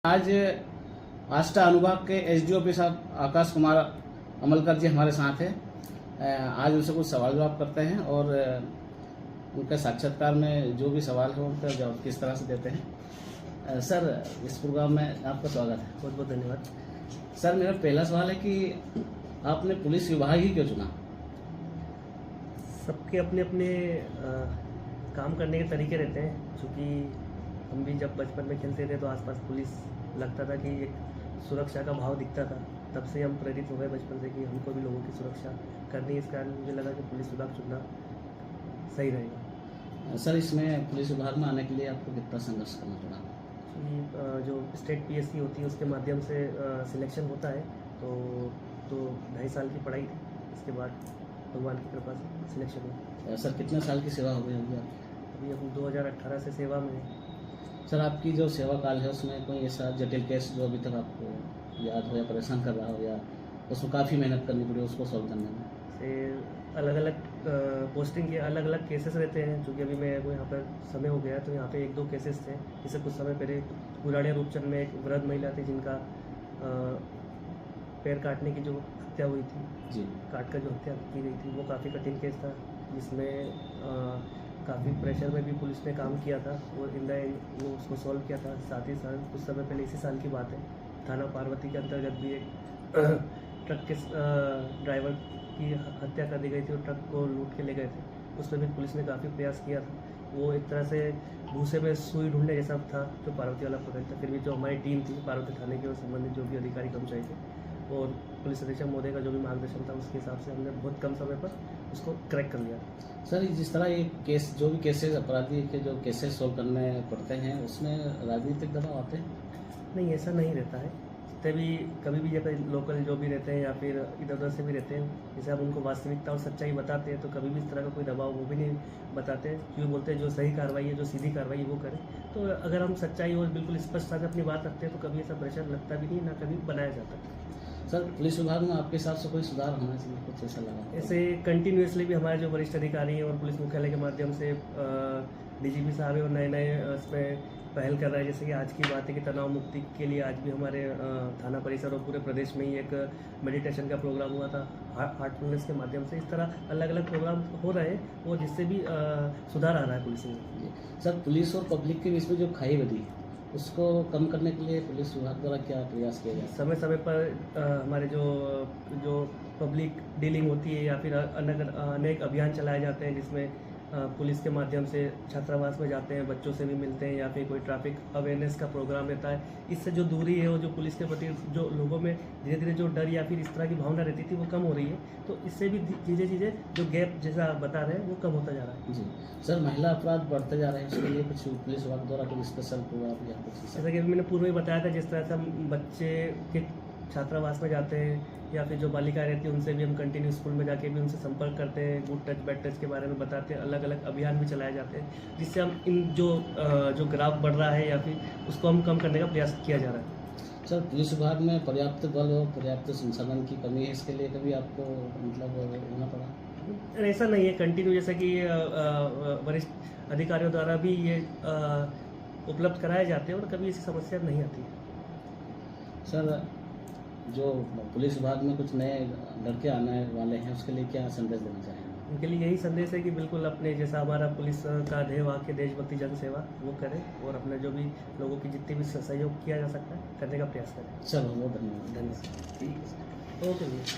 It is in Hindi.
आज आष्टा अनुभाग के एसडीओपी साहब आकाश कुमार अमलकर जी हमारे साथ हैं। आज उनसे कुछ सवाल जवाब करते हैं और उनके साक्षात्कार में जो भी सवाल है उनका जवाब किस तरह से देते हैं। सर, इस प्रोग्राम में आपका स्वागत है। बहुत बहुत धन्यवाद। सर, मेरा पहला सवाल है कि आपने पुलिस विभाग ही क्यों चुना? सबके अपने अपने काम करने के तरीके रहते हैं। चूँकि हम भी जब बचपन में खेलते थे तो आसपास पुलिस लगता था कि एक सुरक्षा का भाव दिखता था। तब से हम प्रेरित हो गए बचपन से कि हमको भी लोगों की सुरक्षा करनी है। इस कारण मुझे लगा कि पुलिस विभाग चुनना सही रहेगा। सर, इसमें पुलिस विभाग में आने के लिए आपको कितना संघर्ष करना पड़ा? कि जो स्टेट पीएससी होती है उसके माध्यम से सिलेक्शन होता है, तो 2.5 साल की पढ़ाई थी। इसके बाद भगवान की कृपा से सिलेक्शन हुआ। सर, कितने साल की सेवा हो गई होगी आप? अभी हम 2018 से सेवा में हैं। सर, आपकी जो सेवा काल है उसमें कोई ऐसा जटिल केस जो अभी तक आपको याद हो या परेशान कर रहा हो या उसमें काफ़ी मेहनत करनी पड़ी उसको सॉल्व करने में? से अलग अलग पोस्टिंग के अलग अलग केसेस रहते हैं। क्योंकि अभी मेरे को यहाँ पर समय हो गया है तो यहाँ पे 1-2 केसेस थे। जैसे कुछ समय पहले गुराड़िया रूपचंद में एक वृद्ध महिला थी जिनका पैर काटने की जो हत्या हुई थी जी, काट कर जो हत्या की गई थी, वो काफ़ी कठिन केस था, जिसमें काफ़ी प्रेशर में भी पुलिस ने काम किया था और इन द एंड वो उसको सॉल्व किया था। साथ ही साथ कुछ समय पहले इसी साल की बात है, थाना पार्वती के अंतर्गत भी एक ट्रक के ड्राइवर की हत्या कर दी गई थी और ट्रक को लूट के ले गए थे। उसमें भी पुलिस ने काफ़ी प्रयास किया था। वो एक तरह से भूसे में सुई ढूंढने जैसा था जो पार्वती वाला प्रोजेक्ट था। फिर भी जो हमारी टीम थी पार्वती थाने के और संबंधित जो भी अधिकारी कर्मचारी थे और पुलिस अधीक्षक महोदय का जो भी मार्गदर्शन था उसके हिसाब से हमने बहुत कम समय पर उसको क्रैक कर लिया। सर, जिस तरह ये केस जो भी केसेस अपराधी के जो केसेस सॉल्व करने पड़ते हैं उसमें राजनीतिक दबाव आते हैं? नहीं, ऐसा नहीं रहता है। जितने भी कभी भी जब लोकल जो भी रहते हैं या फिर इधर उधर से भी रहते हैं, जैसे हम उनको वास्तविकता और सच्चाई बताते हैं तो कभी भी इस तरह का कोई दबाव वो भी नहीं बताते हैं। क्यों बोलते हैं जो सही कार्रवाई है, जो सीधी कार्रवाई है वो करें। तो अगर हम सच्चाई और बिल्कुल स्पष्टता से अपनी बात रखते हैं तो कभी ऐसा प्रेशर लगता भी नहीं, ना कभी बनाया जाता है। सर, पुलिस विभाग में आपके हिसाब से कोई सुधार होना चाहिए, कुछ ऐसा लगा? ऐसे कंटिन्यूसली भी हमारे जो वरिष्ठ अधिकारी हैं और पुलिस मुख्यालय के माध्यम से डीजीपी साहब है और नए नए इसमें पहल कर रहा है। जैसे कि आज की बात है कि तनाव मुक्ति के लिए आज भी हमारे थाना परिसर और पूरे प्रदेश में ही एक मेडिटेशन का प्रोग्राम हुआ था हार्टफुलनेस के माध्यम से। इस तरह अलग अलग प्रोग्राम हो रहे हैं और जिससे भी सुधार आ रहा है पुलिस में। सर, पुलिस और पब्लिक के बीच में जो खाई बदी है उसको कम करने के लिए पुलिस विभाग द्वारा क्या प्रयास किया जाए? समय समय पर हमारे जो पब्लिक डीलिंग होती है या फिर अनेक अभियान चलाए जाते हैं जिसमें पुलिस के माध्यम से छात्रावास में जाते हैं, बच्चों से भी मिलते हैं या फिर कोई ट्रैफिक अवेयरनेस का प्रोग्राम रहता है। इससे जो दूरी है और जो पुलिस के प्रति जो लोगों में धीरे धीरे जो डर या फिर इस तरह की भावना रहती थी वो कम हो रही है। तो इससे भी चीज़ें जो गैप जैसा आप बता रहे हैं वो कम होता जा रहा है। जी सर, महिला अपराध बढ़ते जा रहे हैं, उसके लिए कुछ पुलिस विभाग द्वारा कुछ स्पेशल प्रोग्राम या कुछ? जैसा कि अभी मैंने पूर्व में बताया था, जिस तरह से हम बच्चे के छात्रावास में जाते हैं या फिर जो बालिकाएं रहती हैं उनसे भी हम कंटिन्यू स्कूल में जाके भी उनसे संपर्क करते हैं, गुड टच बैड टच के बारे में बताते हैं। अलग अलग अभियान भी चलाए जाते हैं जिससे हम इन जो ग्राफ बढ़ रहा है या फिर उसको हम कम करने का प्रयास किया जा रहा है। सर, पुलिस विभाग में पर्याप्त बल और पर्याप्त संसाधन की कमी है, इसके लिए कभी आपको मतलब होना पड़ा? ऐसा नहीं है, कंटिन्यू जैसा कि वरिष्ठ अधिकारियों द्वारा भी ये उपलब्ध कराए जाते हैं और कभी ऐसी समस्या नहीं आती है। सर, जो पुलिस विभाग में कुछ नए लड़के आने वाले हैं उसके लिए क्या संदेश देना चाहेंगे? उनके लिए यही संदेश है कि बिल्कुल अपने जैसा हमारा पुलिस का ध्येय वाक्य देशभक्ति जन सेवा वो करें और अपने जो भी लोगों की जितनी भी सहयोग किया जा सकता है करने का प्रयास करें। चलो, बहुत धन्यवाद। धन्यवाद। ठीक है, ओके।